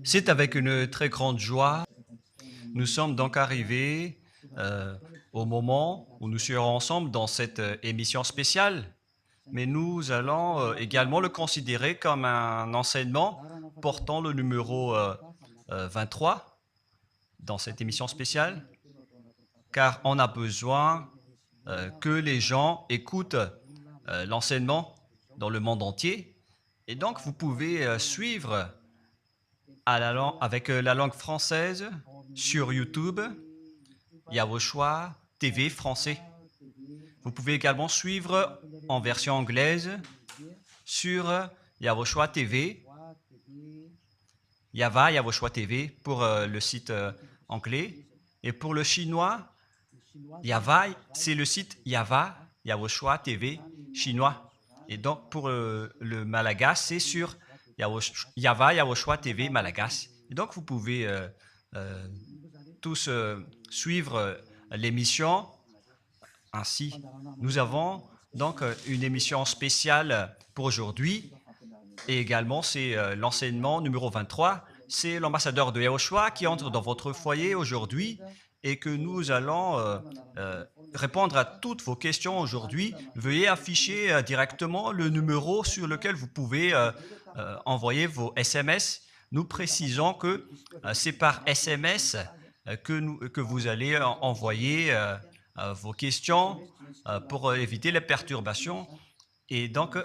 C'est avec une très grande joie. Nous sommes donc arrivés au moment où nous serons ensemble dans cette émission spéciale, mais nous allons également le considérer comme un enseignement portant le numéro 23 dans cette émission spéciale, car on a besoin que les gens écoutent l'enseignement dans le monde entier. Et donc, vous pouvez suivre avec la langue française sur YouTube, Yawoshua TV français. Vous pouvez également suivre en version anglaise sur Yawoshua TV, Yawoshua TV pour le site anglais. Et pour le chinois, c'est le site Yawoshua TV chinois. Et donc pour le malagas, c'est sur Yawoshua TV malagas. Et donc vous pouvez tous suivre l'émission ainsi. Nous avons donc une émission spéciale pour aujourd'hui et également c'est l'enseignement numéro 23. C'est l'ambassadeur de Yawoshua qui entre dans votre foyer aujourd'hui et que nous allons répondre à toutes vos questions aujourd'hui. Veuillez afficher directement le numéro sur lequel vous pouvez envoyer vos SMS. Nous précisons que c'est par SMS que vous allez envoyer vos questions pour éviter les perturbations. Et donc,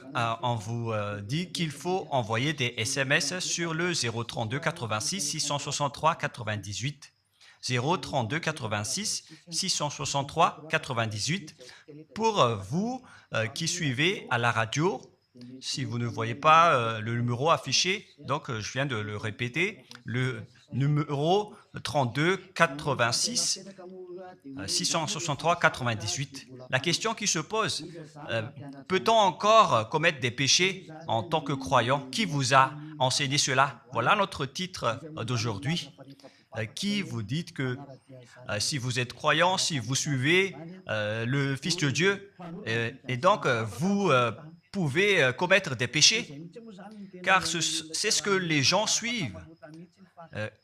on vous dit qu'il faut envoyer des SMS sur le 032 86 663 98. 032 86 663 98 pour vous qui suivez à la radio. Si vous ne voyez pas le numéro affiché, donc je viens de le répéter, le numéro 32 86 663 98. La question qui se pose, peut-on encore commettre des péchés en tant que croyant? Qui vous a enseigné cela? Voilà notre titre d'aujourd'hui. Qui vous dites que si vous êtes croyant, si vous suivez le Fils de Dieu, et donc vous pouvez commettre des péchés, car c'est ce que les gens suivent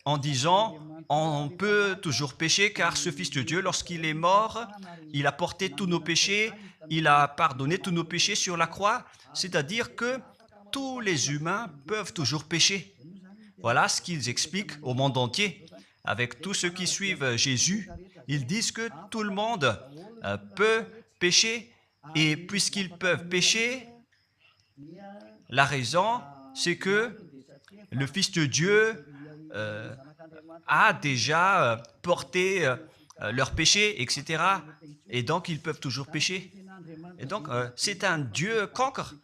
en disant on peut toujours pécher car ce Fils de Dieu, lorsqu'il est mort, il a porté tous nos péchés, il a pardonné tous nos péchés sur la croix, c'est-à-dire que tous les humains peuvent toujours pécher. Voilà ce qu'ils expliquent au monde entier. Avec tous ceux qui suivent Jésus, ils disent que tout le monde peut pécher et puisqu'ils peuvent pécher, la raison, c'est que le Fils de Dieu a déjà porté leurs péchés, etc. Et donc, ils peuvent toujours pécher. Et donc, c'est un Dieu cancre.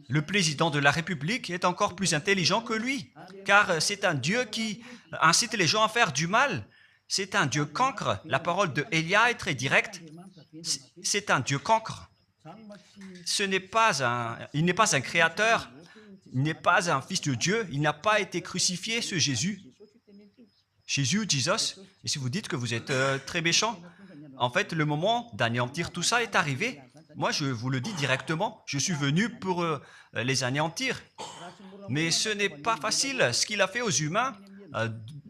Le président de la République est encore plus intelligent que lui, car c'est un Dieu qui incite les gens à faire du mal. C'est un Dieu cancre. La parole de Élia est très directe. C'est un Dieu cancre. Il n'est pas un créateur, il n'est pas un fils de Dieu, il n'a pas été crucifié, ce Jésus. Jesus. Et si vous dites que vous êtes très méchant, en fait, le moment d'anéantir tout ça est arrivé. Moi, je vous le dis directement, je suis venu pour les anéantir. Mais ce n'est pas facile. Ce qu'il a fait aux humains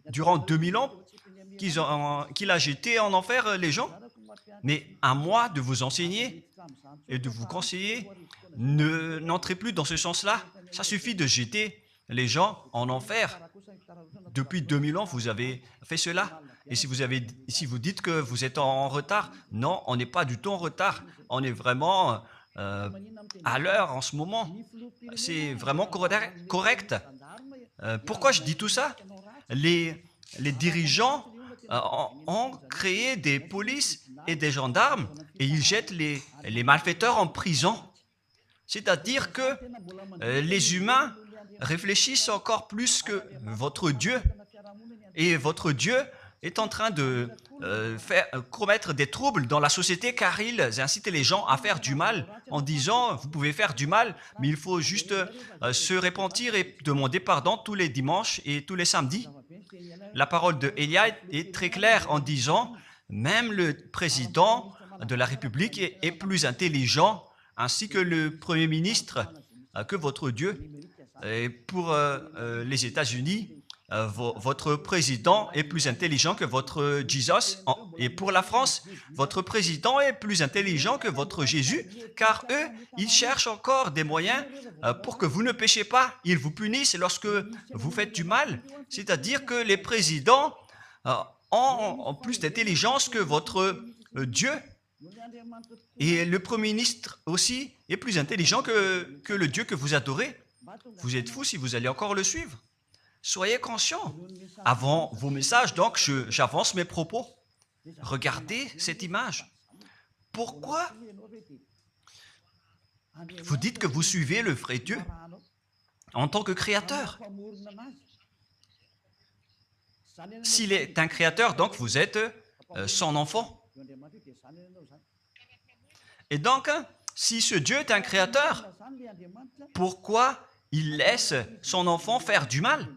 durant 2000 ans, qu'il a jeté en enfer les gens. Mais à moi de vous enseigner et de vous conseiller, n'entrez plus dans ce sens-là. Ça suffit de jeter les gens en enfer. Depuis 2000 ans, vous avez fait cela. Et si vous dites que vous êtes en retard, non, on n'est pas du tout en retard. On est vraiment à l'heure en ce moment. C'est vraiment correct. Pourquoi je dis tout ça? Les dirigeants ont créé des polices et des gendarmes et ils jettent les malfaiteurs en prison. C'est-à-dire que les humains réfléchissent encore plus que votre Dieu. Et votre Dieu est en train de commettre des troubles dans la société car ils incitent les gens à faire du mal en disant vous pouvez faire du mal, mais il faut juste se repentir et demander pardon tous les dimanches et tous les samedis. La parole de Élia est très claire en disant même le président de la République est plus intelligent ainsi que le Premier ministre que votre Dieu. Et pour les États-Unis, votre président est plus intelligent que votre Jesus. Et pour la France, votre président est plus intelligent que votre Jésus, car eux, ils cherchent encore des moyens pour que vous ne péchiez pas. Ils vous punissent lorsque vous faites du mal. C'est-à-dire que les présidents ont plus d'intelligence que votre Dieu. Et le Premier ministre aussi est plus intelligent que le Dieu que vous adorez. Vous êtes fous si vous allez encore le suivre. Soyez conscients. Avant vos messages, donc, j'avance mes propos. Regardez cette image. Pourquoi vous dites que vous suivez le vrai Dieu en tant que créateur? S'il est un créateur, donc vous êtes son enfant. Et donc, si ce Dieu est un créateur, pourquoi il laisse son enfant faire du mal?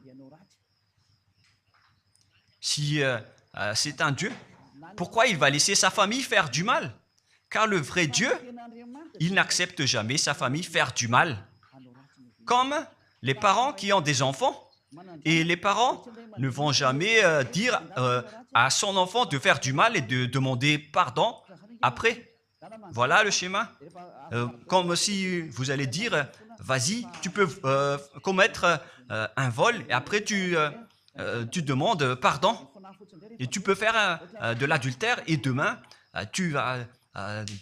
Si c'est un Dieu, pourquoi il va laisser sa famille faire du mal? Car le vrai Dieu, il n'accepte jamais sa famille faire du mal. Comme les parents qui ont des enfants, et les parents ne vont jamais dire à son enfant de faire du mal et de demander pardon après. Voilà le schéma. Comme si vous allez dire, vas-y, tu peux commettre un vol et après tu demandes pardon. Et tu peux faire de l'adultère et demain, tu vas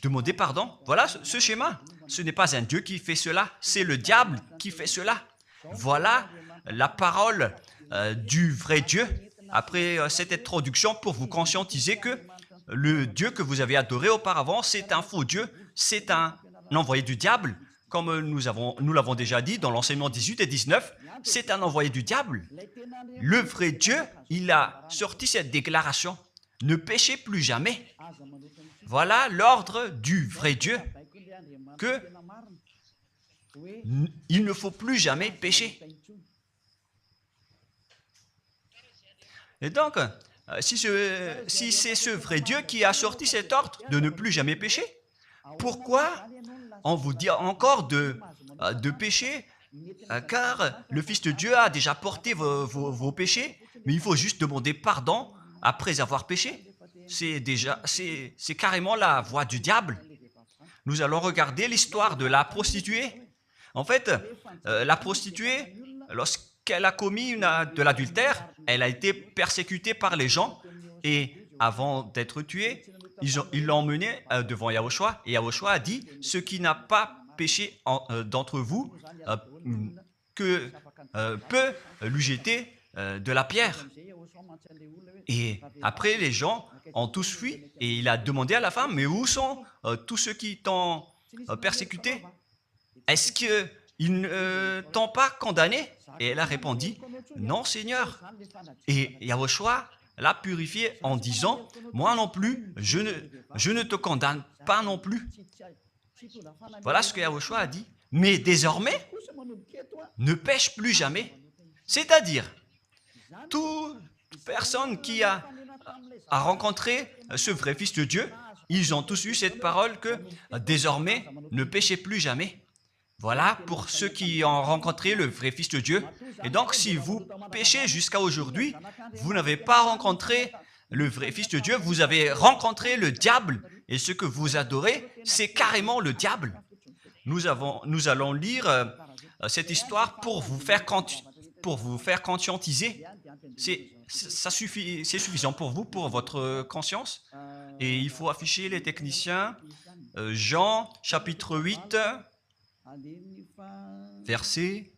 demander pardon. Voilà ce schéma. Ce n'est pas un Dieu qui fait cela, c'est le diable qui fait cela. Voilà la parole du vrai Dieu. Après cette introduction, pour vous conscientiser que le Dieu que vous avez adoré auparavant, c'est un faux Dieu, c'est un envoyé du diable. Comme nous l'avons déjà dit dans l'enseignement 18 et 19, c'est un envoyé du diable. Le vrai Dieu, il a sorti cette déclaration. Ne péchez plus jamais. Voilà l'ordre du vrai Dieu, que il ne faut plus jamais pécher. Et donc, si c'est ce vrai Dieu qui a sorti cet ordre de ne plus jamais pécher, pourquoi on vous dit encore de pécher? Car le Fils de Dieu a déjà porté vos péchés, mais il faut juste demander pardon après avoir péché. C'est carrément la voie du diable. Nous allons regarder l'histoire de la prostituée. En fait, la prostituée, lorsqu'elle a commis de l'adultère, elle a été persécutée par les gens et avant d'être tuée, ils l'ont emmenée devant Yahushua et Yahushua a dit « Ce qui n'a pas péché d'entre vous peut lui jeter de la pierre. » Et après, les gens ont tous fui et il a demandé à la femme « Mais où sont tous ceux qui t'ont persécuté? Est-ce qu'ils ne t'ont pas condamné ?» Et elle a répondu « Non, Seigneur. » Et Yahushua l'a purifié en disant « Moi non plus, je ne te condamne pas non plus. » Voilà ce que Yahushua a dit. Mais désormais, ne pêche plus jamais. C'est-à-dire, toute personne qui a rencontré ce vrai Fils de Dieu, ils ont tous eu cette parole que désormais, ne péchez plus jamais. Voilà pour ceux qui ont rencontré le vrai Fils de Dieu. Et donc, si vous péchez jusqu'à aujourd'hui, vous n'avez pas rencontré le vrai Fils de Dieu, vous avez rencontré le diable. Et ce que vous adorez, c'est carrément le diable. Nous allons lire cette histoire pour vous faire conscientiser. C'est suffisant pour vous, pour votre conscience. Et il faut afficher les techniciens. Jean, chapitre 8, verset...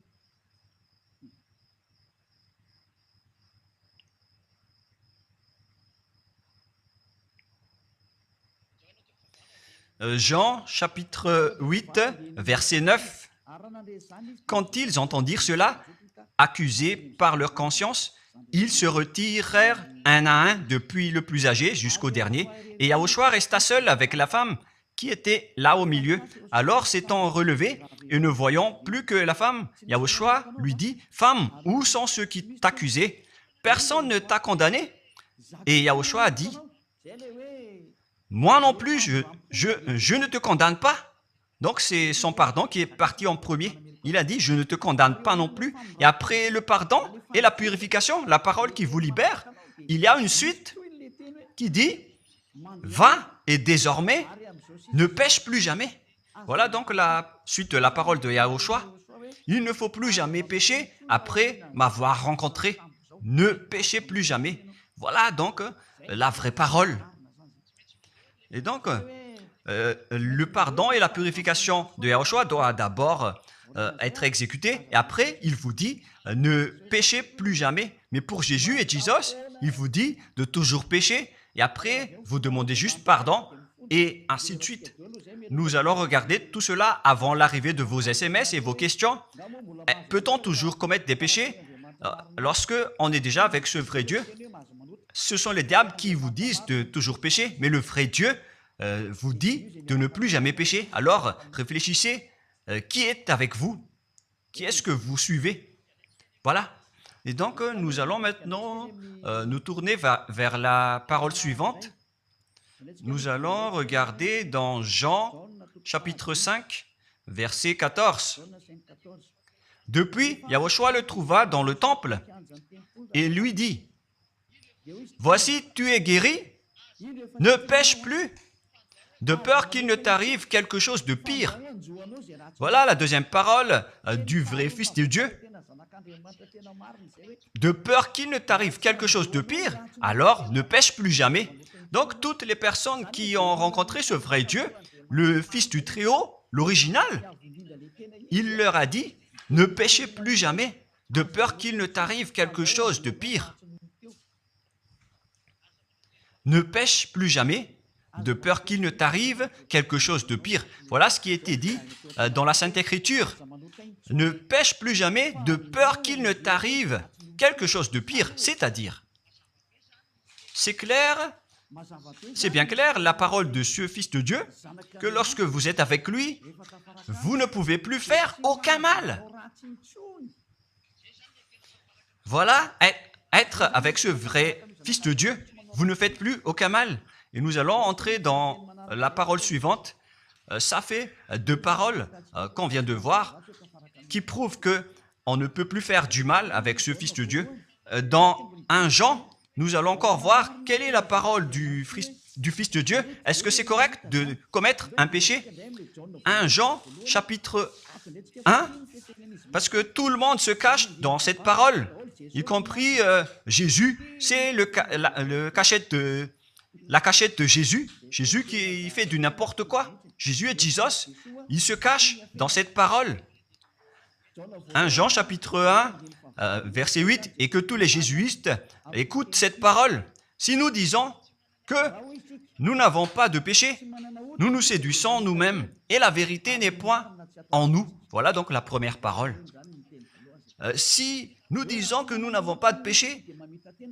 Jean, chapitre 8, verset 9. Quand ils entendirent cela, accusés par leur conscience, ils se retirèrent un à un, depuis le plus âgé jusqu'au dernier, et Yahushua resta seul avec la femme qui était là au milieu. Alors, s'étant relevé et ne voyant plus que la femme, Yahushua lui dit, « Femme, où sont ceux qui t'accusaient? Personne ne t'a condamné ?» Et Yahushua a dit, « Moi non plus, je ne te condamne pas. » Donc, c'est son pardon qui est parti en premier. il a dit, je ne te condamne pas non plus. Et après le pardon et la purification, la parole qui vous libère, il y a une suite qui dit, va et désormais, ne pêche plus jamais. Voilà donc la suite de la parole de Yahushua. Il ne faut plus jamais pécher après m'avoir rencontré. Ne péchez plus jamais. Voilà donc la vraie parole. Et donc, le pardon et la purification de Yahushua doivent d'abord être exécutés. Et après, il vous dit, ne péchez plus jamais. Mais pour Jésus et Jesus, il vous dit de toujours pécher. Et après, vous demandez juste pardon et ainsi de suite. Nous allons regarder tout cela avant l'arrivée de vos SMS et vos questions. Peut-on toujours commettre des péchés lorsque on est déjà avec ce vrai Dieu? Ce sont les diables qui vous disent de toujours pécher, mais le vrai Dieu vous dit de ne plus jamais pécher. Alors, réfléchissez, qui est avec vous? Qui est-ce que vous suivez? Voilà. Et donc, nous allons maintenant nous tourner vers la parole suivante. Nous allons regarder dans Jean, chapitre 5, verset 14. Depuis, Yahushua le trouva dans le temple et lui dit, « Voici, tu es guéri, ne pêche plus, de peur qu'il ne t'arrive quelque chose de pire. » Voilà la deuxième parole du vrai Fils de Dieu. De peur qu'il ne t'arrive quelque chose de pire, alors ne pêche plus jamais. Donc, toutes les personnes qui ont rencontré ce vrai Dieu, le Fils du Très-Haut, l'original, il leur a dit, ne péchez plus jamais, de peur qu'il ne t'arrive quelque chose de pire. Ne pêche plus jamais, de peur qu'il ne t'arrive quelque chose de pire. Voilà ce qui était dit dans la Sainte Écriture. Ne pêche plus jamais, de peur qu'il ne t'arrive quelque chose de pire. C'est-à-dire, c'est clair, c'est bien clair, la parole de ce Fils de Dieu, que lorsque vous êtes avec lui, vous ne pouvez plus faire aucun mal. Voilà, être avec ce vrai Fils de Dieu, vous ne faites plus aucun mal. Et nous allons entrer dans la parole suivante. Ça fait deux paroles qu'on vient de voir qui prouvent qu'on ne peut plus faire du mal avec ce Fils de Dieu. Dans 1 Jean, nous allons encore voir quelle est la parole du Fils de Dieu. Est-ce que c'est correct de commettre un péché? 1 Jean, chapitre 1, parce que tout le monde se cache dans cette parole, y compris Jésus. C'est la cachette de Jésus. Jésus qui fait du n'importe quoi. Jésus et Jesus, ils se cachent dans cette parole. 1 Jean, chapitre 1, verset 8, et que tous les jésuites écoutent cette parole. Si nous disons que nous n'avons pas de péché, nous nous séduisons nous-mêmes, et la vérité n'est point en nous. Voilà donc la première parole. Si nous disons que nous n'avons pas de péché,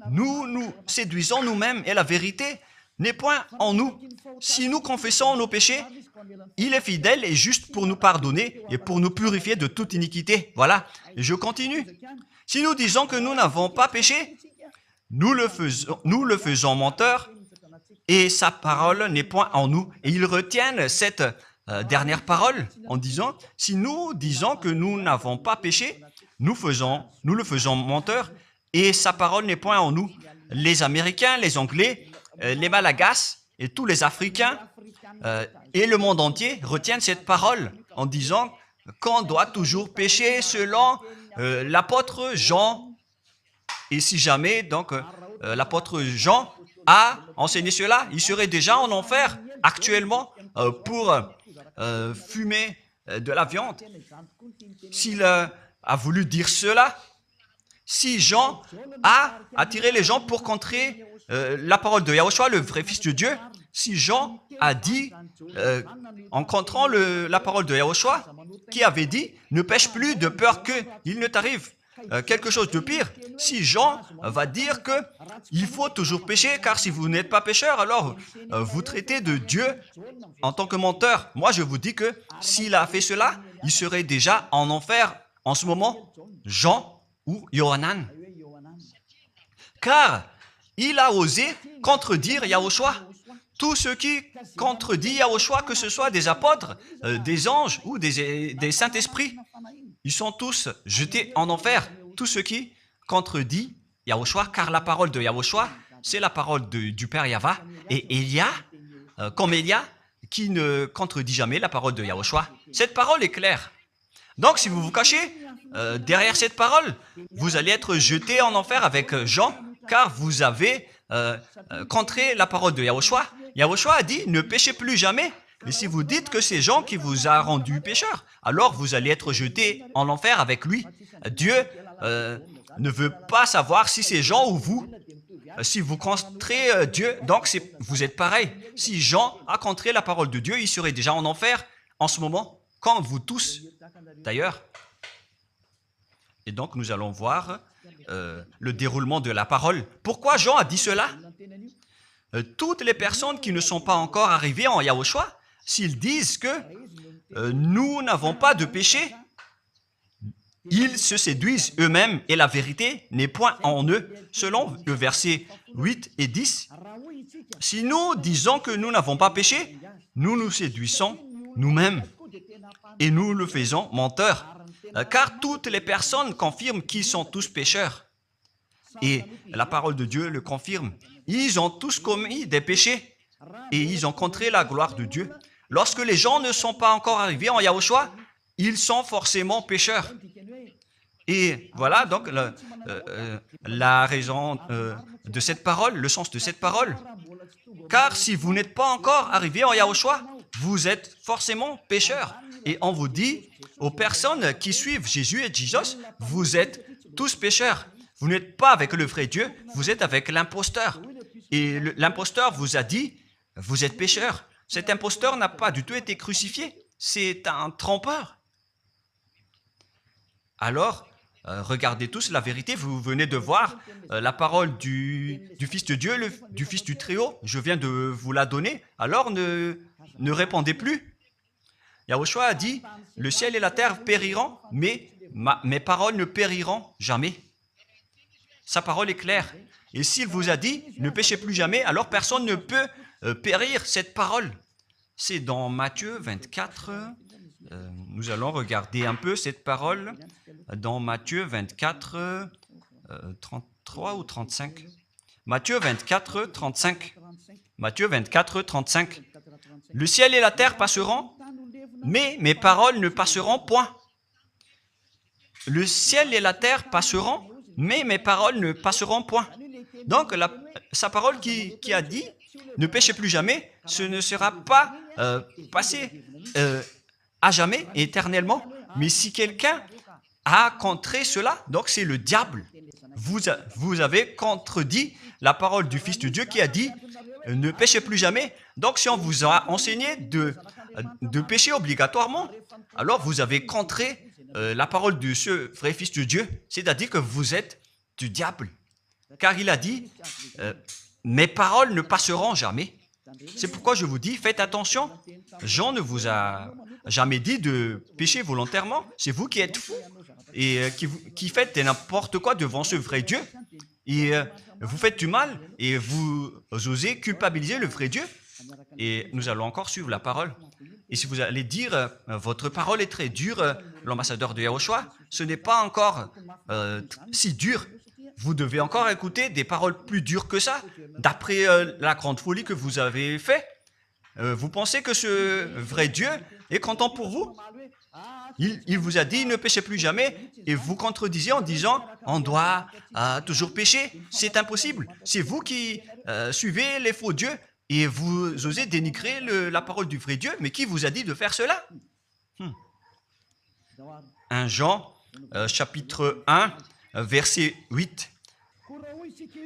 nous nous séduisons nous-mêmes, et la vérité n'est point en nous. Si nous confessons nos péchés, il est fidèle et juste pour nous pardonner et pour nous purifier de toute iniquité. Voilà, et je continue. Si nous disons que nous n'avons pas péché, nous le faisons menteur et sa parole n'est point en nous. Et ils retiennent cette dernière parole en disant, si nous disons que nous n'avons pas péché, nous le faisons menteur et sa parole n'est point en nous. Les Américains, les Anglais, les Malagasy et tous les Africains et le monde entier retiennent cette parole en disant qu'on doit toujours pécher selon l'apôtre Jean. Et si jamais donc l'apôtre Jean a enseigné cela, il serait déjà en enfer actuellement pour fumer de la viande. S'il a voulu dire cela, si Jean a attiré les gens pour contrer la parole de Yahushua, le vrai Fils de Dieu, si Jean a dit, en contrant la parole de Yahushua, qui avait dit, ne pêche plus de peur qu'il ne t'arrive quelque chose de pire, si Jean va dire qu'il faut toujours pécher, car si vous n'êtes pas pécheur, alors vous traitez de Dieu en tant que menteur. Moi, je vous dis que s'il a fait cela, il serait déjà en enfer en ce moment, Jean ou Yohanan. Car il a osé contredire Yahushua. Tout ce qui contredit Yahushua, que ce soit des apôtres, des anges ou des saints-esprits, ils sont tous jetés en enfer. Tous ceux qui contredit Yahushua, car la parole de Yahushua, c'est la parole du Père Yahva. Et Élia, comme Élia, qui ne contredit jamais la parole de Yahushua. Cette parole est claire. Donc, si vous vous cachez derrière cette parole, vous allez être jeté en enfer avec Jean, car vous avez contré la parole de Yahushua. Yahushua a dit, ne péchez plus jamais. Mais si vous dites que c'est Jean qui vous a rendu pécheur, alors vous allez être jeté en enfer avec lui. Dieu ne veut pas savoir si c'est Jean ou vous. Si vous contrez Dieu, donc vous êtes pareil. Si Jean a contré la parole de Dieu, il serait déjà en enfer en ce moment, comme vous tous d'ailleurs. Et donc nous allons voir le déroulement de la parole. Pourquoi Jean a dit cela? Toutes les personnes qui ne sont pas encore arrivées en Yahushua, s'ils disent que nous n'avons pas de péché, ils se séduisent eux-mêmes et la vérité n'est point en eux. Selon le verset 8 et 10, si nous disons que nous n'avons pas péché, nous nous séduisons nous-mêmes et nous le faisons menteur. Car toutes les personnes confirment qu'ils sont tous pécheurs. Et la parole de Dieu le confirme. Ils ont tous commis des péchés et ils ont contré la gloire de Dieu. Lorsque les gens ne sont pas encore arrivés en Yahushua, ils sont forcément pécheurs. Et voilà donc la raison de cette parole, le sens de cette parole. Car si vous n'êtes pas encore arrivé en Yahushua, vous êtes forcément pécheurs. Et on vous dit aux personnes qui suivent Jésus et Jesus, vous êtes tous pécheurs. Vous n'êtes pas avec le vrai Dieu, vous êtes avec l'imposteur. Et l'imposteur vous a dit, vous êtes pécheurs. Cet imposteur n'a pas du tout été crucifié. C'est un trompeur. Alors, regardez tous la vérité. Vous venez de voir la parole du Fils de Dieu, du Fils du Très-Haut. Je viens de vous la donner. Alors, ne répondez plus. Yahushua a dit, le ciel et la terre périront, mais mes paroles ne périront jamais. Sa parole est claire. Et s'il vous a dit, ne péchez plus jamais, alors personne ne peut périr cette parole. C'est dans Matthieu 24. Nous allons regarder un peu cette parole dans Matthieu 24, 33 ou 35. Matthieu 24, 35. Matthieu 24, 35. Le ciel et la terre passeront, mais mes paroles ne passeront point. Le ciel et la terre passeront, mais mes paroles ne passeront point. Donc, sa parole qui a dit, ne péchez plus jamais, ce ne sera pas passé à jamais, éternellement. Mais si quelqu'un a contré cela, donc c'est le diable. Vous avez contredit la parole du Fils de Dieu qui a dit, ne péchez plus jamais. Donc, si on vous a enseigné de pécher obligatoirement, alors vous avez contré la parole de ce vrai Fils de Dieu, c'est-à-dire que vous êtes du diable. Car il a dit, mes paroles ne passeront jamais. C'est pourquoi je vous dis, faites attention. Jean ne vous a jamais dit de pécher volontairement. C'est vous qui êtes fous et qui faites n'importe quoi devant ce vrai Dieu. Et vous faites du mal et vous osez culpabiliser le vrai Dieu. Et nous allons encore suivre la parole. Et si vous allez dire, votre parole est très dure, l'ambassadeur de Yahushua, ce n'est pas encore si dur. Vous devez encore écouter des paroles plus dures que ça, d'après la grande folie que vous avez fait. Vous pensez que ce vrai Dieu est content pour vous? Il vous a dit, ne péchez plus jamais, et vous contredisez en disant, on doit toujours pécher. C'est impossible. C'est vous qui suivez les faux dieux, et vous osez dénigrer la parole du vrai Dieu. Mais qui vous a dit de faire cela? 1 Jean, chapitre 1, verset 8.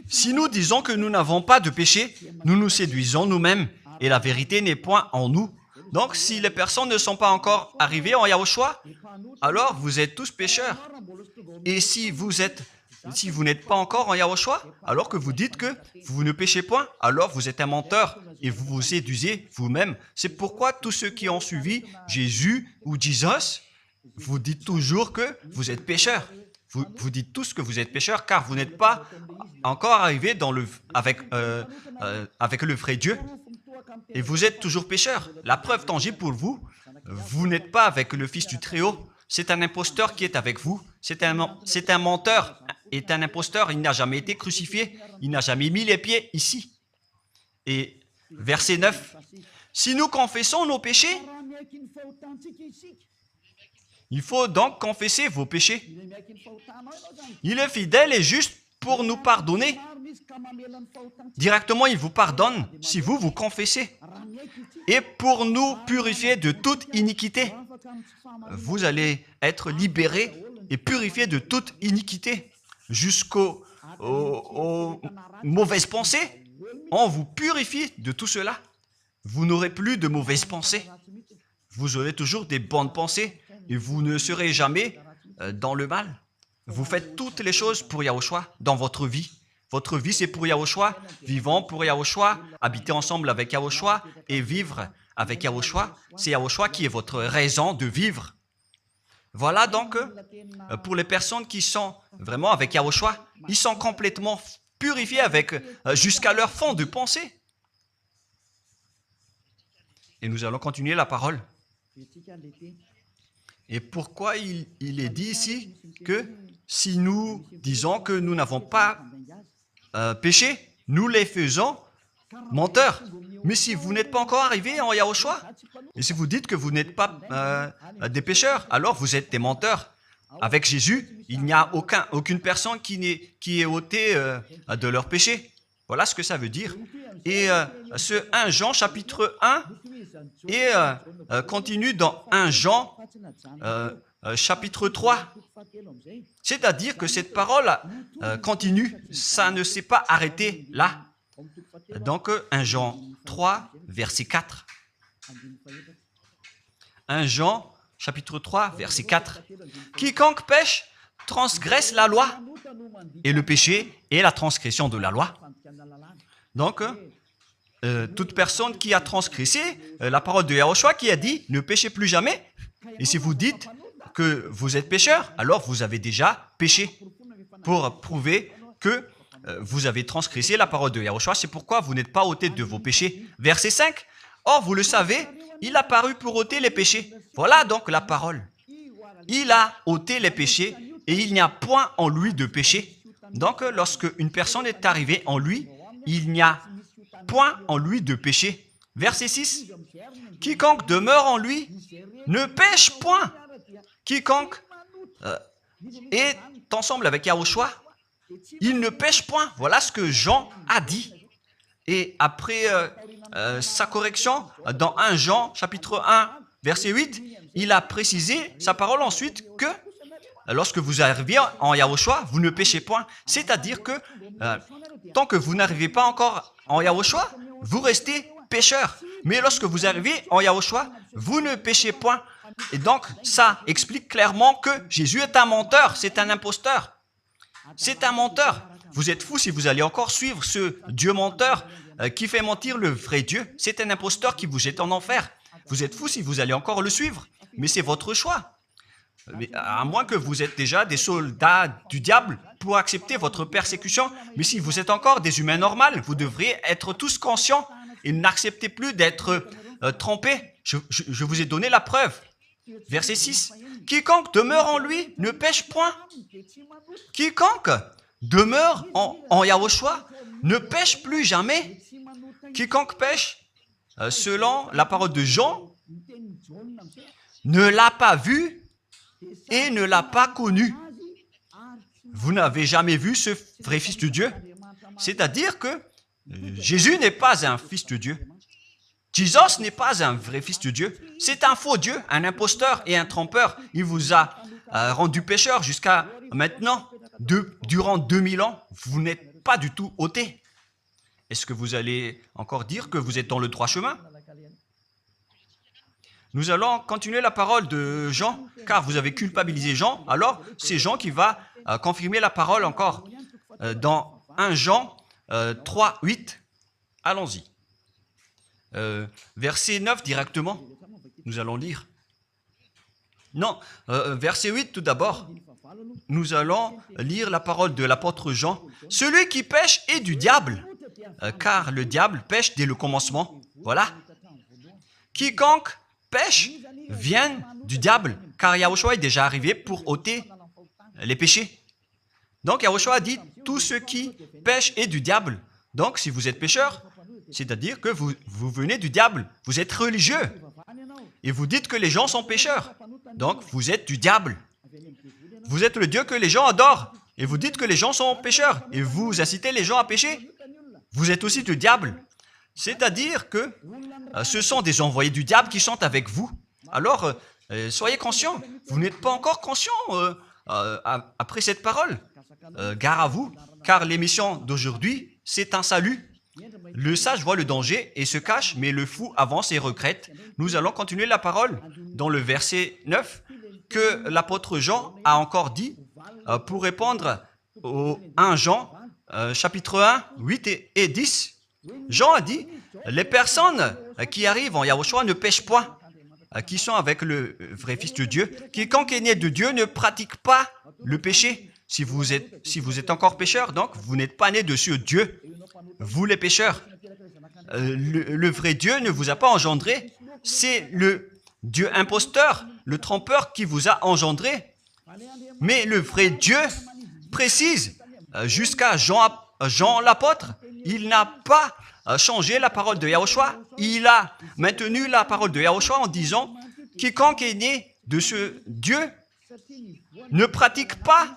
Si nous disons que nous n'avons pas de péché, nous nous séduisons nous-mêmes et la vérité n'est point en nous. Donc, si les personnes ne sont pas encore arrivées en Yahushua, alors vous êtes tous pécheurs. Et si vous n'êtes pas encore en Yahushua, alors que vous dites que vous ne péchez point, alors vous êtes un menteur et vous vous séduisez vous-même. C'est pourquoi tous ceux qui ont suivi Jésus ou Jesus, vous dites toujours que vous êtes pécheurs. Vous dites tous que vous êtes pécheurs car vous n'êtes pas encore arrivés avec le vrai Dieu. Et vous êtes toujours pécheurs. La preuve tangible pour vous, vous n'êtes pas avec le Fils du Très-Haut. c'est un imposteur qui est avec vous. C'est un menteur, est un imposteur. Il n'a jamais été crucifié. Il n'a jamais mis les pieds ici. Et verset 9. Si nous confessons nos péchés, il faut donc confesser vos péchés. Il est fidèle et juste pour nous pardonner. Directement, il vous pardonne si vous vous confessez. Et pour nous purifier de toute iniquité. Vous allez être libérés et purifiés de toute iniquité. Jusqu'aux mauvaises pensées. On vous purifie de tout cela. Vous n'aurez plus de mauvaises pensées. Vous aurez toujours des bonnes pensées et vous ne serez jamais dans le mal. Vous faites toutes les choses pour Yahushua dans votre vie. Votre vie, c'est pour Yahushua. Vivons pour Yahushua, habiter ensemble avec Yahushua et vivre avec Yahushua. C'est Yahushua qui est votre raison de vivre. Voilà donc, pour les personnes qui sont vraiment avec Yahushua, ils sont complètement purifiés jusqu'à leur fond de pensée. Et nous allons continuer la parole. Et pourquoi il est dit ici que si nous disons que nous n'avons pas péché, nous les faisons menteurs. Mais si vous n'êtes pas encore arrivé en Yahushua, et si vous dites que vous n'êtes pas des pécheurs, alors vous êtes des menteurs. Avec Jésus, il n'y a aucune personne qui est ôtée de leur péché. Voilà ce que ça veut dire. Et ce 1 Jean chapitre 1 et continue dans 1 Jean chapitre 3. C'est-à-dire que cette parole continue, ça ne s'est pas arrêté là. Donc 1 Jean 3, verset 4. 1 Jean chapitre 3, verset 4. Quiconque pêche transgresse la loi, et le péché est la transgression de la loi. Donc, toute personne qui a transgressé la parole de Yahushua qui a dit « Ne péchez plus jamais ». Et si vous dites que vous êtes pécheur, alors vous avez déjà péché pour prouver que vous avez transgressé la parole de Yahushua. C'est pourquoi vous n'êtes pas ôté de vos péchés. Verset 5. Or, vous le savez, il a paru pour ôter les péchés. Voilà donc la parole. Il a ôté les péchés et il n'y a point en lui de péché. Donc, lorsque une personne est arrivée en lui, il n'y a point en lui de péché. Verset 6. Quiconque demeure en lui ne pêche point. Quiconque est ensemble avec Yahushua, il ne pêche point. Voilà ce que Jean a dit. Et après sa correction, dans 1 Jean, chapitre 1, verset 8, il a précisé sa parole ensuite que lorsque vous arrivez en Yahushua, vous ne péchez point. C'est-à-dire que tant que vous n'arrivez pas encore en Yahushua, vous restez pécheur. Mais lorsque vous arrivez en Yahushua, vous ne péchez point. Et donc, ça explique clairement que Jésus est un menteur, c'est un imposteur. C'est un menteur. Vous êtes fous si vous allez encore suivre ce Dieu menteur qui fait mentir le vrai Dieu. C'est un imposteur qui vous jette en enfer. Vous êtes fous si vous allez encore le suivre. Mais c'est votre choix. Mais à moins que vous êtes déjà des soldats du diable pour accepter votre persécution. Mais si vous êtes encore des humains normaux, vous devriez être tous conscients et n'acceptez plus d'être trompés. Je vous ai donné la preuve. Verset 6. Quiconque demeure en lui ne pêche point. Quiconque demeure en Yahushua ne pêche plus jamais. Quiconque pêche, selon la parole de Jean, ne l'a pas vu et ne l'a pas connu. Vous n'avez jamais vu ce vrai Fils de Dieu. C'est-à-dire que Jésus n'est pas un Fils de Dieu. Jésus n'est pas un vrai Fils de Dieu. C'est un faux Dieu, un imposteur et un trompeur. Il vous a rendu pécheur jusqu'à maintenant. Durant 2000 ans, vous n'êtes pas du tout ôté. Est-ce que vous allez encore dire que vous êtes dans le droit chemin? Nous allons continuer la parole de Jean, car vous avez culpabilisé Jean. Alors, c'est Jean qui va confirmer la parole encore. Dans 1 Jean 3, 8, allons-y. Verset 9 directement, nous allons lire. Non, verset 8 tout d'abord. Nous allons lire la parole de l'apôtre Jean. Celui qui pêche est du diable, car le diable pêche dès le commencement. Voilà. Quiconque pêche vient du diable, car Yahushua est déjà arrivé pour ôter les péchés. Donc Yahushua dit, tout ce qui pêche est du diable. Donc si vous êtes pécheur, c'est-à-dire que vous venez du diable, vous êtes religieux, et vous dites que les gens sont pécheurs. Donc vous êtes du diable. Vous êtes le Dieu que les gens adorent, et vous dites que les gens sont pécheurs, et vous incitez les gens à pécher. Vous êtes aussi du diable. C'est-à-dire que ce sont des envoyés du diable qui sont avec vous. Alors, soyez conscients. Vous n'êtes pas encore conscients après cette parole. Gare à vous, car l'émission d'aujourd'hui, c'est un salut. Le sage voit le danger et se cache, mais le fou avance et regrette. Nous allons continuer la parole dans le verset 9 que l'apôtre Jean a encore dit pour répondre au 1 Jean, chapitre 1, 8 et 10. Jean a dit, les personnes qui arrivent en Yahushua ne pêchent point, qui sont avec le vrai Fils de Dieu. Quiconque est né de Dieu ne pratique pas le péché. Si vous êtes encore pécheur, donc vous n'êtes pas né de ce Dieu. Vous les pécheurs, le vrai Dieu ne vous a pas engendré. C'est le Dieu imposteur, le trompeur qui vous a engendré. Mais le vrai Dieu précise, jusqu'à Jean l'apôtre, il n'a pas changé la parole de Yahushua. Il a maintenu la parole de Yahushua en disant, quiconque est né de ce Dieu ne pratique pas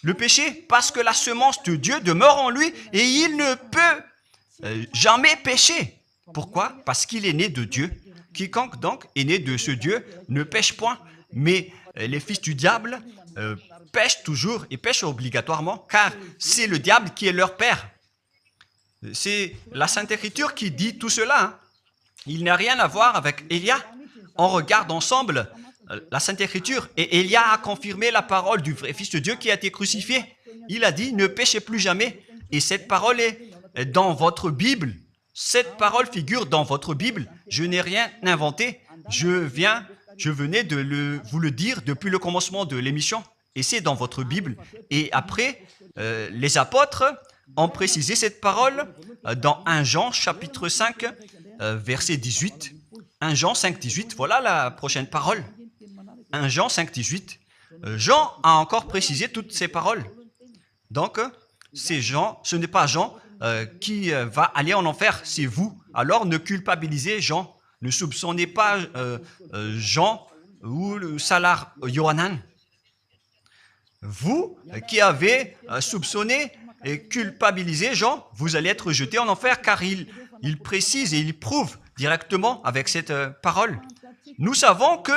le péché parce que la semence de Dieu demeure en lui et il ne peut jamais pécher. Pourquoi? Parce qu'il est né de Dieu. Quiconque donc est né de ce Dieu ne pêche point. Mais les fils du diable pêchent toujours et pêchent obligatoirement car c'est le diable qui est leur père. C'est la Sainte Écriture qui dit tout cela. Hein. Il n'a rien à voir avec Élia. On regarde ensemble la Sainte Écriture et Élia a confirmé la parole du vrai Fils de Dieu qui a été crucifié. Il a dit, ne péchez plus jamais. Et cette parole est dans votre Bible. Cette parole figure dans votre Bible. Je n'ai rien inventé. Je venais de vous le dire depuis le commencement de l'émission. Et c'est dans votre Bible. Et après, les apôtres ont précisé cette parole dans 1 Jean chapitre 5, verset 18. 1 Jean 5, 18, voilà la prochaine parole. 1 Jean 5, 18. Jean a encore précisé toutes ces paroles. Donc, c'est Jean, ce n'est pas Jean qui va aller en enfer, c'est vous. Alors, ne culpabilisez Jean. Ne soupçonnez pas Jean ou le Salar Yohanan. Vous qui avez soupçonné et culpabilisé Jean, vous allez être jeté en enfer car il précise et il prouve directement avec cette parole. Nous savons que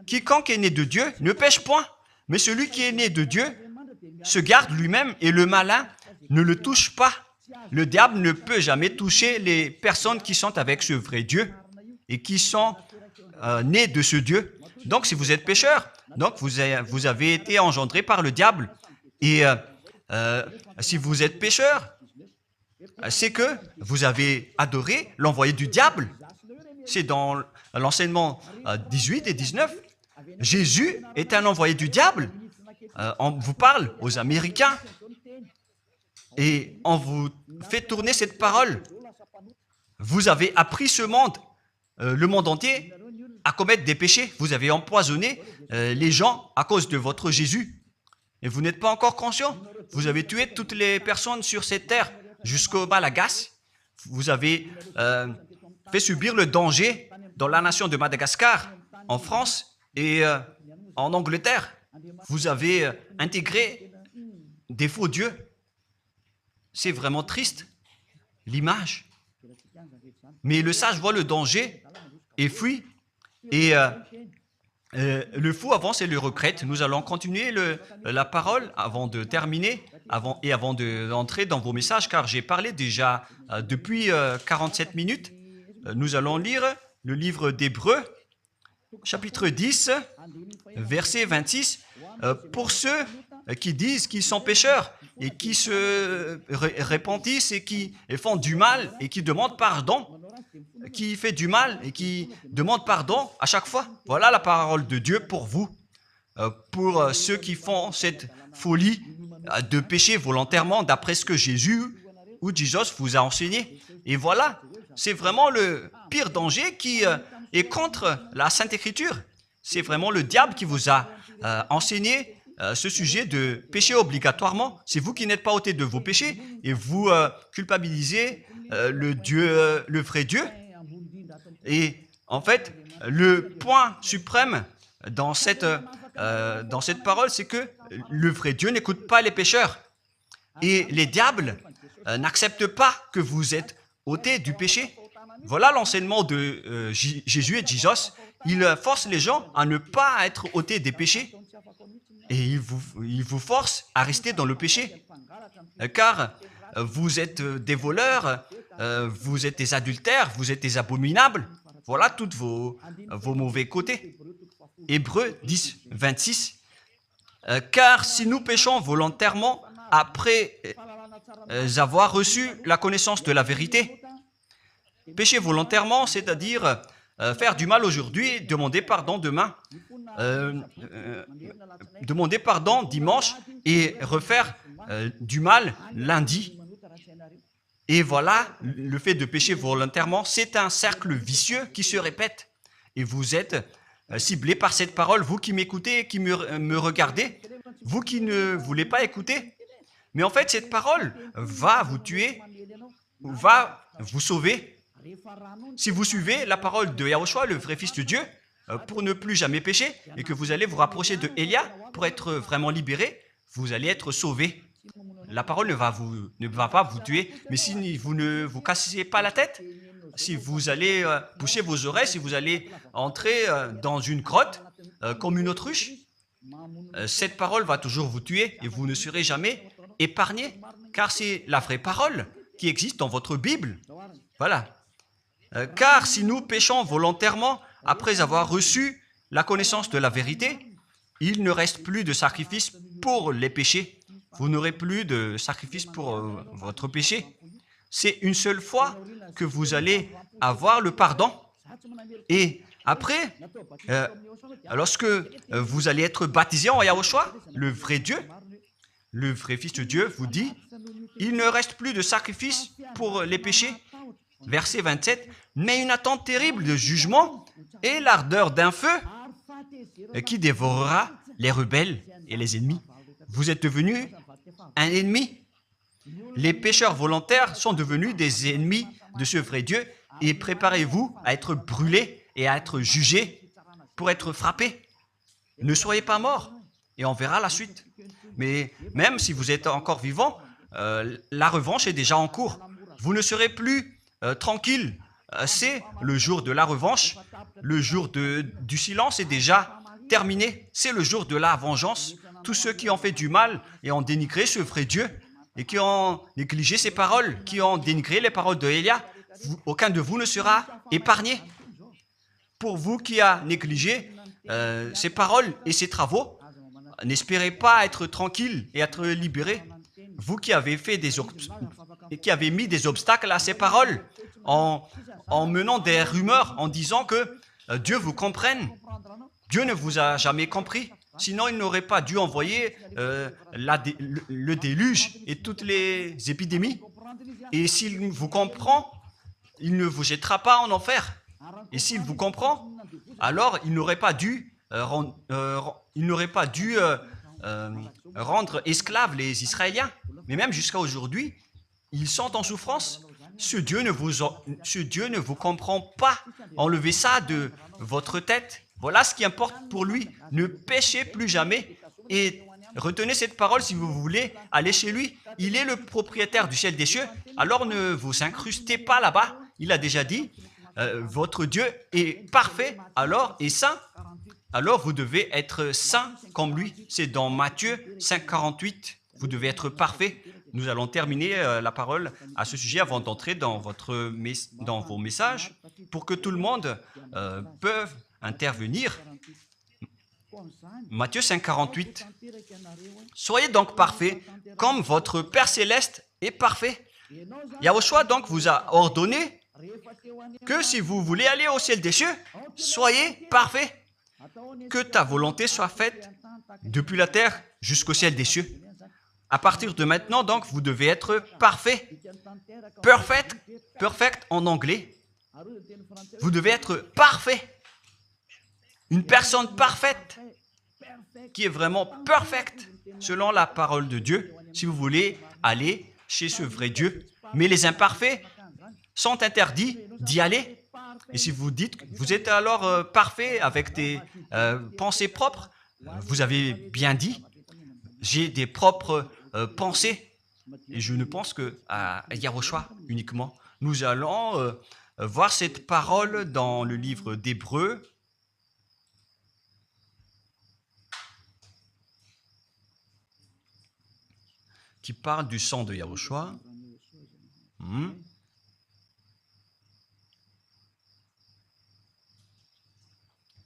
quiconque est né de Dieu ne pêche point, mais celui qui est né de Dieu se garde lui-même et le malin ne le touche pas. Le diable ne peut jamais toucher les personnes qui sont avec ce vrai Dieu et qui sont nées de ce Dieu. Donc, si vous êtes pécheur, donc vous avez été engendré par le diable. Et si vous êtes pécheur, c'est que vous avez adoré l'envoyé du diable. C'est dans l'enseignement 18 et 19. Jésus est un envoyé du diable. On vous parle aux Américains et on vous fait tourner cette parole. Vous avez appris ce monde, le monde entier, à commettre des péchés. Vous avez empoisonné les gens à cause de votre Jésus. Et vous n'êtes pas encore conscient. Vous avez tué toutes les personnes sur cette terre jusqu'au Malagas. Vous avez fait subir le danger dans la nation de Madagascar, en France et en Angleterre. Vous avez intégré des faux dieux. C'est vraiment triste, l'image. Mais le sage voit le danger et fuit. Et le fou avance et le regrette. Nous allons continuer la parole avant de terminer avant d'entrer dans vos messages, car j'ai parlé déjà depuis 47 minutes. Nous allons lire le livre d'Hébreux, chapitre 10, verset 26. Pour ceux qui disent qu'ils sont pécheurs et qui se repentissent et qui font du mal et qui demandent pardon, qui fait du mal et qui demande pardon à chaque fois. Voilà la parole de Dieu pour vous, pour ceux qui font cette folie de pécher volontairement d'après ce que Jésus ou Jésus vous a enseigné. Et voilà, c'est vraiment le pire danger qui est contre la Sainte Écriture. C'est vraiment le diable qui vous a enseigné ce sujet de pécher obligatoirement. C'est vous qui n'êtes pas ôté de vos péchés et vous culpabilisez le vrai Dieu. Et en fait, le point suprême dans cette parole, c'est que le vrai Dieu n'écoute pas les pécheurs. Et les diables n'acceptent pas que vous êtes ôtés du péché. Voilà l'enseignement de Jésus et de Jesus. Il force les gens à ne pas être ôtés des péchés. Et il vous force à rester dans le péché. Car vous êtes des voleurs, vous êtes des adultères, vous êtes des abominables. Voilà tous vos mauvais côtés. Hébreux 10, 26. Car si nous péchons volontairement après avoir reçu la connaissance de la vérité, pécher volontairement, c'est-à-dire faire du mal aujourd'hui, demander pardon demain, demander pardon dimanche et refaire du mal lundi. Et voilà, le fait de pécher volontairement, c'est un cercle vicieux qui se répète. Et vous êtes ciblé par cette parole, vous qui m'écoutez, qui me regardez, vous qui ne voulez pas écouter. Mais en fait, cette parole va vous tuer, va vous sauver. Si vous suivez la parole de Yahushua, le vrai Fils de Dieu, pour ne plus jamais pécher, et que vous allez vous rapprocher de Élia pour être vraiment libéré, vous allez être sauvé. La parole ne va pas vous tuer, mais si vous ne vous cassez pas la tête, si vous allez boucher vos oreilles, si vous allez entrer dans une grotte comme une autruche, cette parole va toujours vous tuer et vous ne serez jamais épargné, car c'est la vraie parole qui existe dans votre Bible. Voilà. Car si nous péchons volontairement après avoir reçu la connaissance de la vérité, il ne reste plus de sacrifice pour les péchés. Vous n'aurez plus de sacrifice pour votre péché. C'est une seule fois que vous allez avoir le pardon. Et après, lorsque vous allez être baptisé en Yahushua, le vrai Dieu, le vrai Fils de Dieu vous dit, il ne reste plus de sacrifice pour les péchés. Verset 27, mais une attente terrible de jugement et l'ardeur d'un feu qui dévorera les rebelles et les ennemis. Vous êtes devenu un ennemi. Les pécheurs volontaires sont devenus des ennemis de ce vrai Dieu et préparez-vous à être brûlés et à être jugés pour être frappés. Ne soyez pas morts et on verra la suite. Mais même si vous êtes encore vivant, la revanche est déjà en cours. Vous ne serez plus tranquille. C'est le jour de la revanche. Le jour du silence est déjà terminé. C'est le jour de la vengeance. Tous ceux qui ont fait du mal et ont dénigré ce vrai Dieu et qui ont négligé ses paroles, qui ont dénigré les paroles de Élia, aucun de vous ne sera épargné. Pour vous qui avez négligé ses paroles et ses travaux, n'espérez pas être tranquille et être libéré. Vous qui avez mis des obstacles à ces paroles en menant des rumeurs, en disant que Dieu vous comprenne. Dieu ne vous a jamais compris. Sinon, il n'aurait pas dû envoyer le déluge et toutes les épidémies. Et s'il vous comprend, il ne vous jettera pas en enfer. Et s'il vous comprend, alors il n'aurait pas dû rendre esclaves les Israéliens. Mais même jusqu'à aujourd'hui, ils sont en souffrance. Ce Dieu ne vous comprend pas. Enlevez ça de votre tête. Voilà ce qui importe pour lui. Ne péchez plus jamais et retenez cette parole si vous voulez aller chez lui. Il est le propriétaire du ciel des cieux. Alors ne vous incrustez pas là-bas. Il a déjà dit, votre Dieu est parfait alors et saint. Alors vous devez être saint comme lui. C'est dans Matthieu 5, 48. Vous devez être parfait. Nous allons terminer la parole à ce sujet avant d'entrer dans vos messages pour que tout le monde peut intervenir. Matthieu 5, 48. Soyez donc parfaits comme votre Père Céleste est parfait. Yahushua donc vous a ordonné que si vous voulez aller au ciel des cieux, soyez parfaits. Que ta volonté soit faite depuis la terre jusqu'au ciel des cieux. À partir de maintenant, donc, vous devez être parfait. Perfect en anglais. Vous devez être parfait. une personne parfaite, qui est vraiment parfaite, selon la parole de Dieu, si vous voulez aller chez ce vrai Dieu. Mais les imparfaits sont interdits d'y aller. Et si vous dites que vous êtes alors parfait avec des pensées propres, vous avez bien dit, j'ai des propres pensées. Et je ne pense qu'à Yahushua uniquement. Nous allons voir cette parole dans le livre d'Hébreux. Qui parle du sang de Yahushua.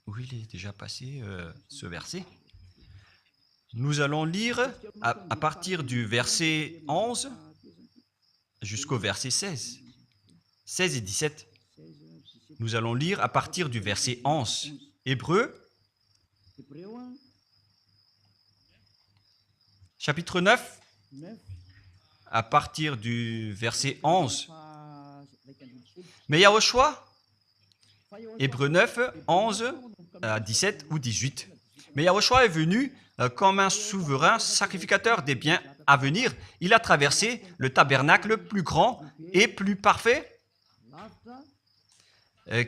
Où il est déjà passé ce verset. Nous allons lire à partir du verset 11 jusqu'au verset 16. 16 et 17. Nous allons lire à partir du verset 11. Hébreux, chapitre 9, à partir du verset 11. Mais Yahushua, Hébreux 9, 11 à 17 ou 18. Mais Yahushua est venu comme un souverain sacrificateur des biens à venir. Il a traversé le tabernacle plus grand et plus parfait,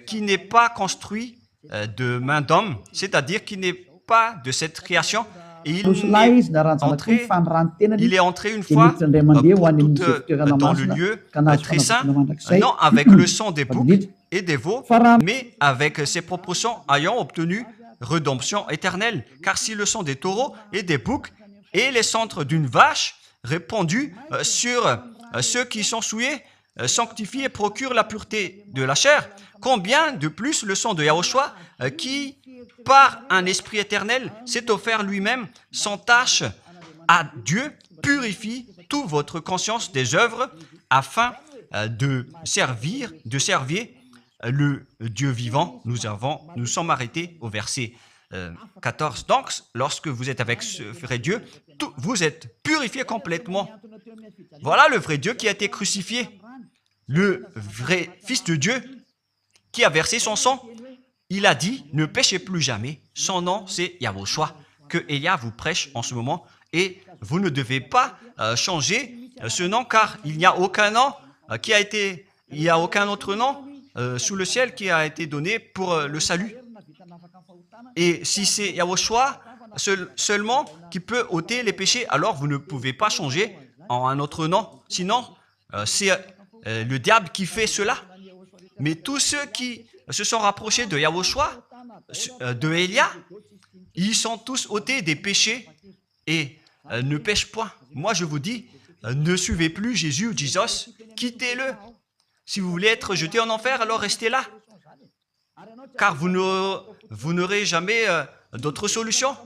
qui n'est pas construit de main d'homme, c'est-à-dire qui n'est pas de cette création. Et il est entré une fois pour toutes dans le lieu très saint, non avec le sang des boucs et des veaux, mais avec ses propres sangs ayant obtenu rédemption éternelle. Car si le sang des taureaux et des boucs et les cendres d'une vache répandus sur ceux qui sont souillés, sanctifient et procurent la pureté de la chair, combien de plus le sang de Yahushua qui, par un esprit éternel, s'est offert lui-même sans tâche à Dieu, purifie toute votre conscience des œuvres afin de servir le Dieu vivant. Nous sommes arrêtés au verset 14. Donc, lorsque vous êtes avec ce vrai Dieu, vous êtes purifié complètement. Voilà le vrai Dieu qui a été crucifié. Le vrai Fils de Dieu qui a versé son sang. Il a dit, ne péchez plus jamais. Son nom, c'est Yahushua, que Elia vous prêche en ce moment. Et vous ne devez pas changer ce nom, car il n'y a aucun nom il n'y a aucun autre nom sous le ciel qui a été donné pour le salut. Et si c'est Yahushua seulement qui peut ôter les péchés, alors vous ne pouvez pas changer en un autre nom. Sinon, c'est le diable qui fait cela. Mais tous ceux qui se sont rapprochés de Yahushua, de Elia, ils sont tous ôtés des péchés et ne pêchent point. Moi, je vous dis, ne suivez plus Jésus ou Jesus, quittez-le. Si vous voulez être jeté en enfer, alors restez là. Car vous n'aurez jamais d'autre solution.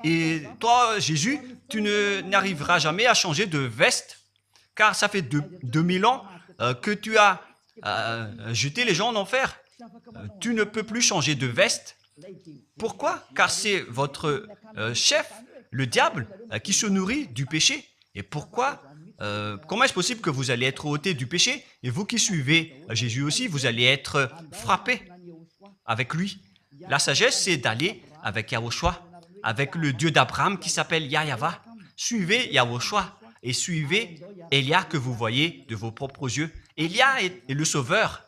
Et toi, Jésus, tu n'arriveras jamais à changer de veste, car ça fait 2000 ans que tu as jeté les gens en enfer. Tu ne peux plus changer de veste. Pourquoi? Car c'est votre chef, le diable, qui se nourrit du péché. Et pourquoi? Comment est-ce possible que vous allez être ôté du péché et vous qui suivez Jésus aussi, vous allez être frappé avec lui? La sagesse, c'est d'aller avec Yahushua, avec le Dieu d'Abraham qui s'appelle Yahva. Suivez Yahushua et suivez Elia que vous voyez de vos propres yeux. Elia est le sauveur.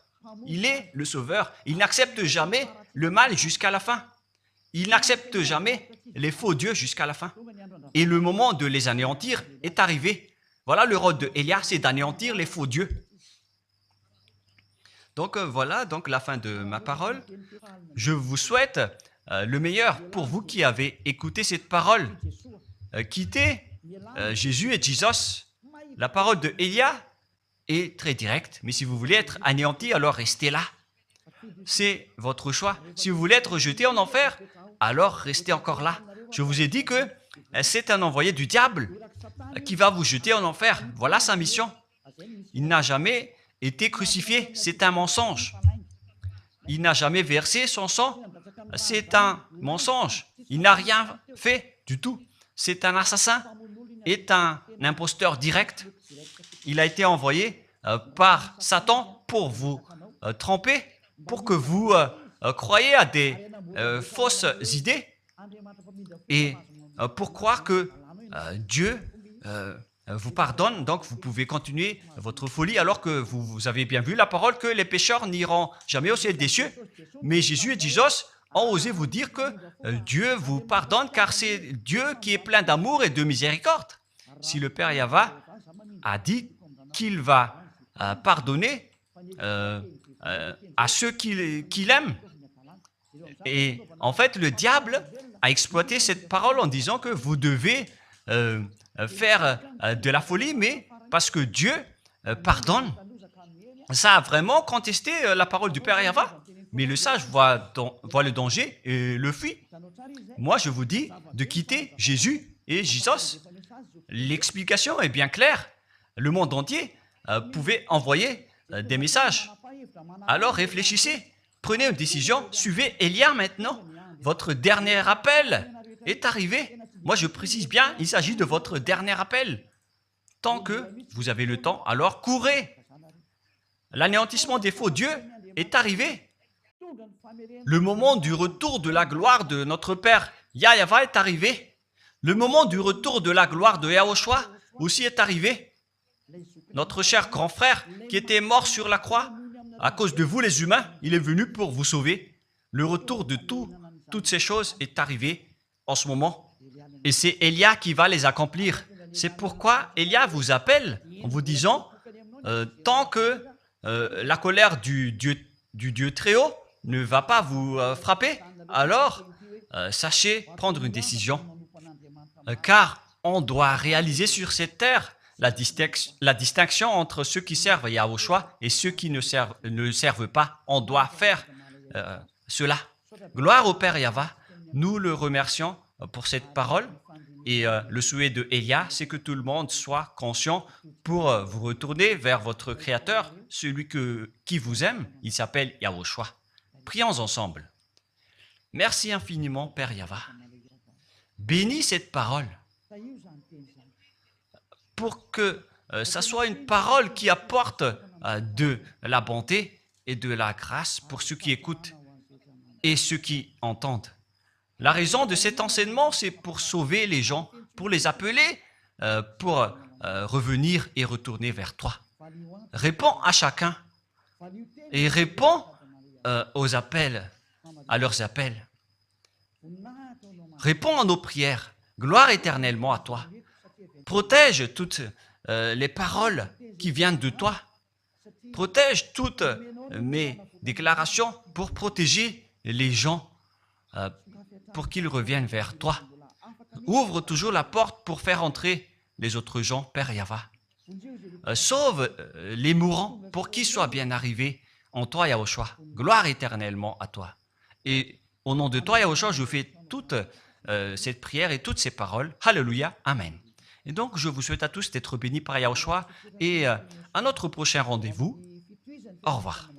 Il est le sauveur. Il n'accepte jamais le mal jusqu'à la fin. Il n'accepte jamais les faux dieux jusqu'à la fin. Et le moment de les anéantir est arrivé. Voilà le rôle de Elia, c'est d'anéantir les faux dieux. Donc voilà donc la fin de ma parole. Je vous souhaite le meilleur pour vous qui avez écouté cette parole. Quittez Jésus et Jesus. La parole de Elia est très directe, mais si vous voulez être anéanti, alors restez là. C'est votre choix. Si vous voulez être jeté en enfer, alors restez encore là. Je vous ai dit que c'est un envoyé du diable qui va vous jeter en enfer. Voilà sa mission. Il n'a jamais été crucifié. C'est un mensonge. Il n'a jamais versé son sang. C'est un mensonge. Il n'a rien fait du tout. C'est un assassin, est un imposteur direct. Il a été envoyé par Satan pour vous tromper, pour que vous croyez à des fausses idées et pour croire que Dieu vous pardonne, donc vous pouvez continuer votre folie alors que vous avez bien vu la parole que les pécheurs n'iront jamais au ciel des cieux. Mais Jésus et Jesus ont osé vous dire que Dieu vous pardonne car c'est Dieu qui est plein d'amour et de miséricorde. Si le Père Yahva a dit qu'il va pardonner à ceux qu'il aime, et en fait le diable a exploité cette parole en disant que vous devez faire de la folie, mais parce que Dieu pardonne. Ça a vraiment contesté la parole du Père Yahva. Mais le sage voit le danger et le fuit. Moi, je vous dis de quitter Jésus et Jesus. L'explication est bien claire. Le monde entier pouvait envoyer des messages. Alors réfléchissez, prenez une décision, suivez Élia maintenant. Votre dernier appel est arrivé. Moi, je précise bien, il s'agit de votre dernier appel. Tant que vous avez le temps, alors courez. L'anéantissement des faux dieux est arrivé. Le moment du retour de la gloire de notre Père Yahva est arrivé. Le moment du retour de la gloire de Yahushua aussi est arrivé. Notre cher grand frère qui était mort sur la croix, à cause de vous les humains, il est venu pour vous sauver. Le retour de toutes ces choses est arrivé en ce moment. Et c'est Élia qui va les accomplir. C'est pourquoi Élia vous appelle en vous disant, tant que la colère du Dieu très haut ne va pas vous frapper, alors sachez prendre une décision. Car on doit réaliser sur cette terre la distinction entre ceux qui servent Yahushua et ceux qui ne servent pas. On doit faire cela. Gloire au Père Yahva. Nous le remercions pour cette parole. Et le souhait de Élia, c'est que tout le monde soit conscient pour vous retourner vers votre Créateur, celui qui vous aime. Il s'appelle Yahushua. Prions ensemble. Merci infiniment, Père Yahva. Bénis cette parole pour que ça soit une parole qui apporte de la bonté et de la grâce pour ceux qui écoutent et ceux qui entendent. La raison de cet enseignement, c'est pour sauver les gens, pour les appeler, pour revenir et retourner vers toi. Réponds à chacun et réponds aux appels, à leurs appels. Réponds à nos prières. Gloire éternellement à toi. Protège toutes les paroles qui viennent de toi. Protège toutes mes déclarations pour protéger les gens, pour qu'ils reviennent vers toi. Ouvre toujours la porte pour faire entrer les autres gens, Père Yahva. Sauve les mourants pour qu'ils soient bien arrivés en toi, Yahushua. Gloire éternellement à toi. Et au nom de toi, Yahushua, je fais toute cette prière et toutes ces paroles. Alléluia. Amen. Et donc, je vous souhaite à tous d'être bénis par Yahushua et à notre prochain rendez-vous. Au revoir.